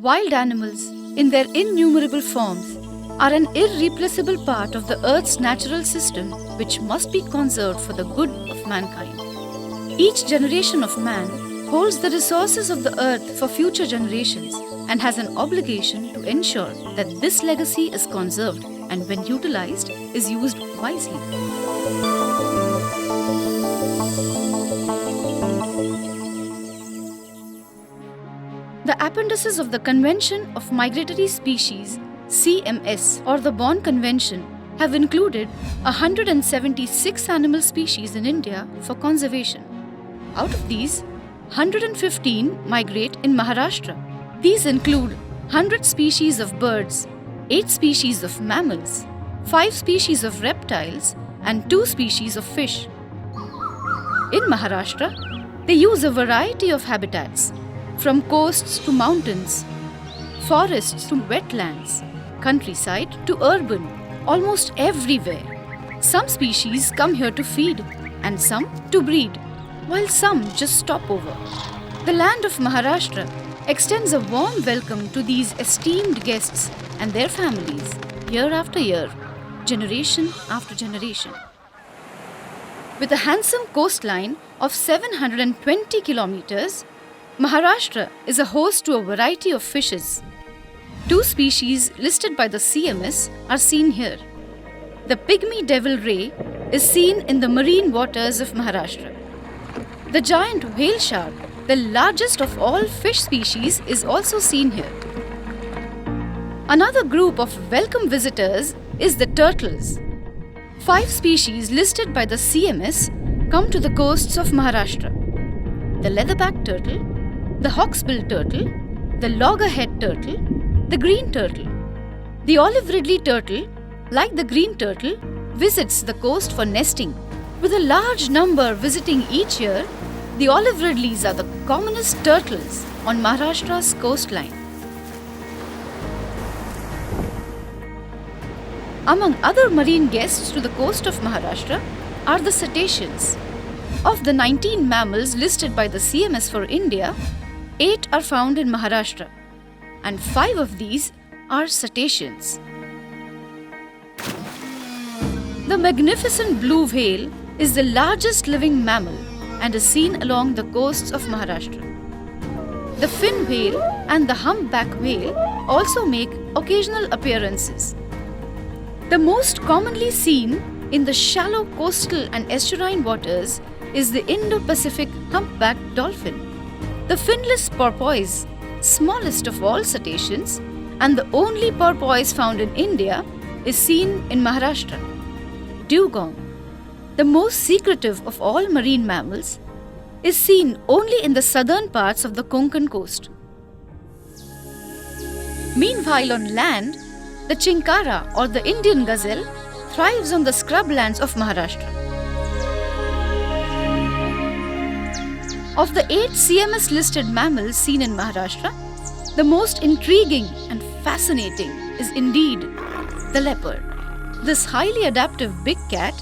Wild animals, in their innumerable forms, are an irreplaceable part of the Earth's natural system which must be conserved for the good of mankind. Each generation of man holds the resources of the Earth for future generations and has an obligation to ensure that this legacy is conserved and, when utilized, is used wisely. The appendices of the Convention of Migratory Species, CMS, or the Bonn Convention, have included 176 animal species in India for conservation. Out of these, 115 migrate in Maharashtra. These include 100 species of birds, 8 species of mammals, 5 species of reptiles, and 2 species of fish. In Maharashtra, they use a variety of habitats, from coasts to mountains, forests to wetlands, countryside to urban, almost everywhere. Some species come here to feed and some to breed, while some just stop over. The land of Maharashtra extends a warm welcome to these esteemed guests and their families, year after year, generation after generation. With a handsome coastline of 720 kilometers, Maharashtra is a host to a variety of fishes. 2 species listed by the CMS are seen here. The pygmy devil ray is seen in the marine waters of Maharashtra. The giant whale shark, the largest of all fish species, is also seen here. Another group of welcome visitors is the turtles. 5 species listed by the CMS come to the coasts of Maharashtra: the leatherback turtle, the hawksbill turtle, the loggerhead turtle, the green turtle. The olive ridley turtle, like the green turtle, visits the coast for nesting. With a large number visiting each year, the olive ridleys are the commonest turtles on Maharashtra's coastline. Among other marine guests to the coast of Maharashtra are the cetaceans. Of the 19 mammals listed by the CMS for India, 8 are found in Maharashtra, and 5 of these are cetaceans. The magnificent blue whale is the largest living mammal and is seen along the coasts of Maharashtra. The fin whale and the humpback whale also make occasional appearances. The most commonly seen in the shallow coastal and estuarine waters is the Indo-Pacific humpback dolphin. The finless porpoise, smallest of all cetaceans and the only porpoise found in India, is seen in Maharashtra. Dugong, the most secretive of all marine mammals, is seen only in the southern parts of the Konkan coast. Meanwhile, on land, the chinkara or the Indian gazelle thrives on the scrublands of Maharashtra. Of the 8 CMS listed mammals seen in Maharashtra, the most intriguing and fascinating is indeed the leopard. This highly adaptive big cat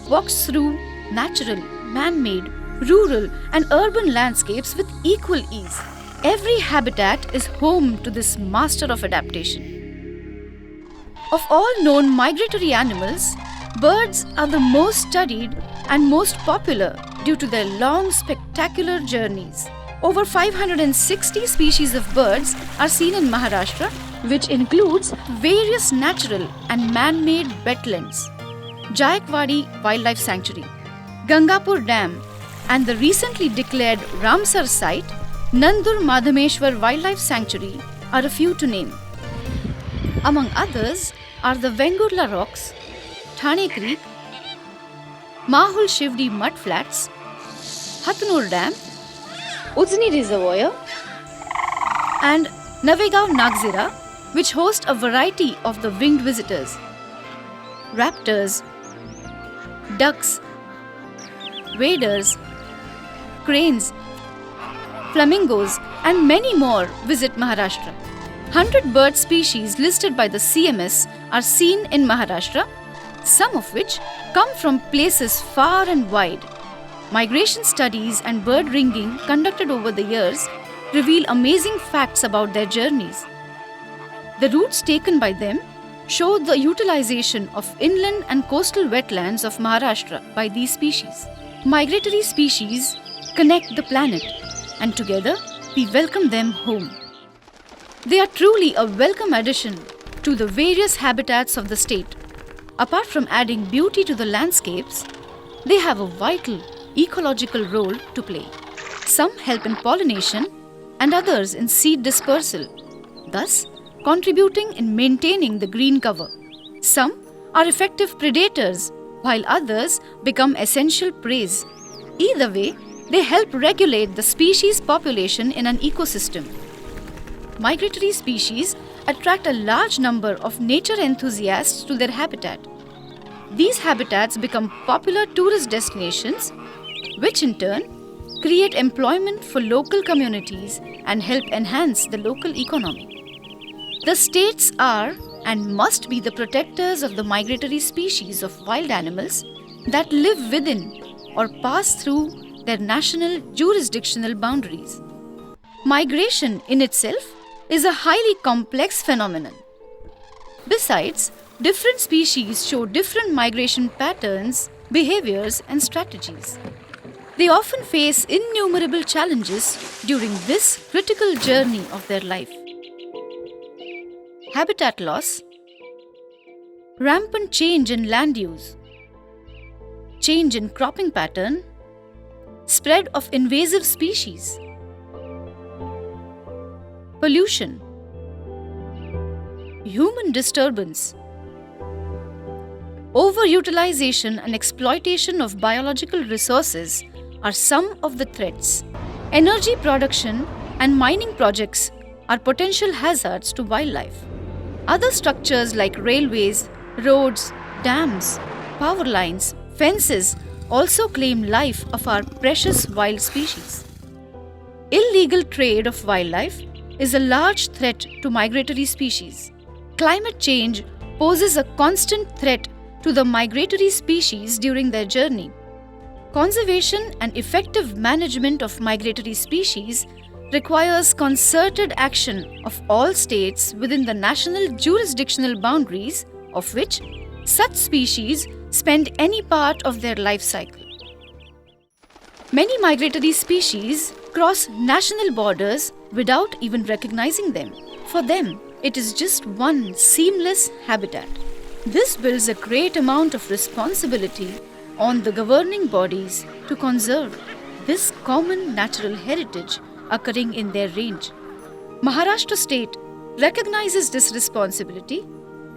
walks through natural, man-made, rural and urban landscapes with equal ease. Every habitat is home to this master of adaptation. Of all known migratory animals, birds are the most studied and most popular due to their long, spectacular journeys. Over 560 species of birds are seen in Maharashtra, which includes various natural and man-made wetlands, Jayakwadi Wildlife Sanctuary, Gangapur Dam, and the recently declared Ramsar site, Nandur Madhameshwar Wildlife Sanctuary, are a few to name. Among others are the Vengurla Rocks, Thane Creek, Mahul Shivdi Mud Flats, Hatnur Dam, Ujni Reservoir, and Navegaon Nagzira, which host a variety of the winged visitors. Raptors, ducks, waders, cranes, flamingos, and many more visit Maharashtra. 100 bird species listed by the CMS are seen in Maharashtra, some of which come from places far and wide. Migration studies and bird ringing conducted over the years reveal amazing facts about their journeys. The routes taken by them show the utilization of inland and coastal wetlands of Maharashtra by these species. Migratory species connect the planet, and together we welcome them home. They are truly a welcome addition to the various habitats of the state. Apart from adding beauty to the landscapes, they have a vital ecological role to play. Some help in pollination and others in seed dispersal, thus contributing in maintaining the green cover. Some are effective predators, while others become essential prey. Either way, they help regulate the species population in an ecosystem. Migratory species attract a large number of nature enthusiasts to their habitat. These habitats become popular tourist destinations, which in turn create employment for local communities and help enhance the local economy. The states are and must be the protectors of the migratory species of wild animals that live within or pass through their national jurisdictional boundaries. Migration in itself is a highly complex phenomenon. Besides, different species show different migration patterns, behaviors, and strategies. They often face innumerable challenges during this critical journey of their life. Habitat loss, rampant change in land use, change in cropping pattern, spread of invasive species, pollution, human disturbance, overutilization and exploitation of biological resources are some of the threats. Energy production and mining projects are potential hazards to wildlife. Other structures like railways, roads, dams, power lines, fences also claim life of our precious wild species. Illegal trade of wildlife is a large threat to migratory species. Climate change poses a constant threat to the migratory species during their journey. Conservation and effective management of migratory species requires concerted action of all states within the national jurisdictional boundaries of which such species spend any part of their life cycle. Many migratory species cross national borders without even recognizing them. For them, it is just one seamless habitat. This builds a great amount of responsibility on the governing bodies to conserve this common natural heritage occurring in their range. Maharashtra state recognizes this responsibility,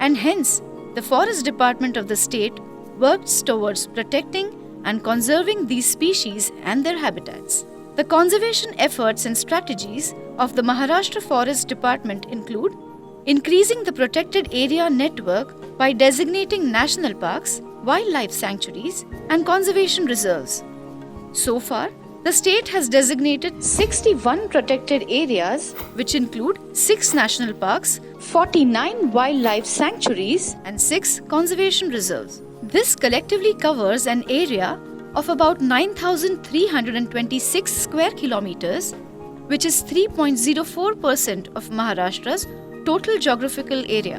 and hence the Forest Department of the state works towards protecting and conserving these species and their habitats. The conservation efforts and strategies of the Maharashtra Forest Department include increasing the protected area network by designating national parks, wildlife sanctuaries, and conservation reserves. So far, the state has designated 61 protected areas, which include 6 national parks, 49 wildlife sanctuaries, and 6 conservation reserves. This collectively covers an area of about 9,326 square kilometers, which is 3.04% of Maharashtra's total geographical area.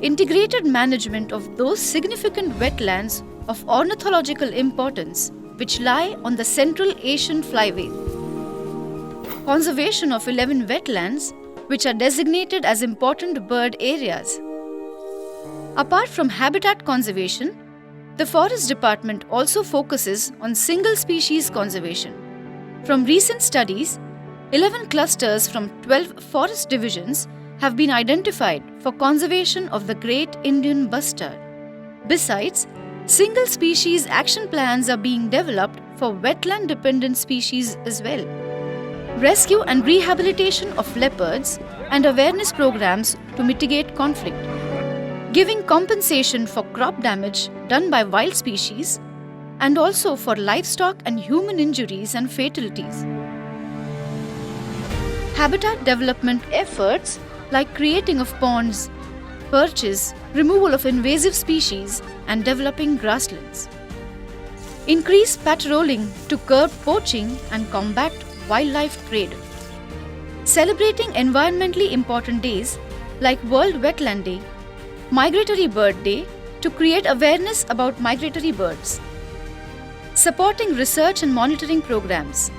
Integrated management of those significant wetlands of ornithological importance which lie on the Central Asian Flyway. Conservation of 11 wetlands which are designated as important bird areas. Apart from habitat conservation, the Forest Department also focuses on single species conservation. From recent studies, 11 clusters from 12 forest divisions have been identified for conservation of the great Indian bustard. Besides, single species action plans are being developed for wetland dependent species as well. Rescue and rehabilitation of leopards and awareness programs to mitigate conflict. Giving compensation for crop damage done by wild species and also for livestock and human injuries and fatalities. Habitat development efforts like creating of ponds, perches, removal of invasive species, and developing grasslands. Increase patrolling to curb poaching and combat wildlife trade. celebrating environmentally important days like World Wetland Day, Migratory Bird Day to create awareness about migratory birds, supporting research and monitoring programs,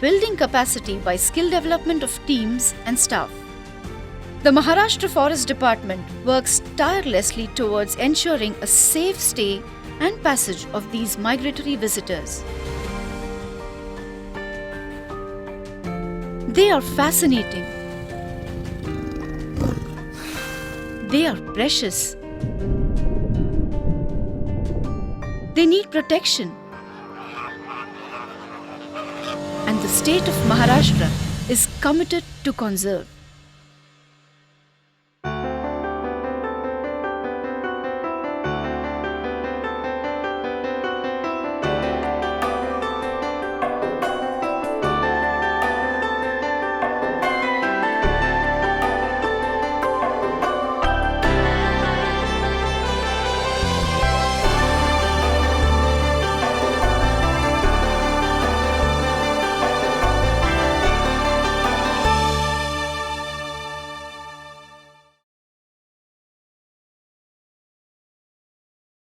building capacity by skill development of teams and staff. The Maharashtra Forest Department works tirelessly towards ensuring a safe stay and passage of these migratory visitors. They are fascinating. They are precious. They need protection. And the state of Maharashtra is committed to conserve.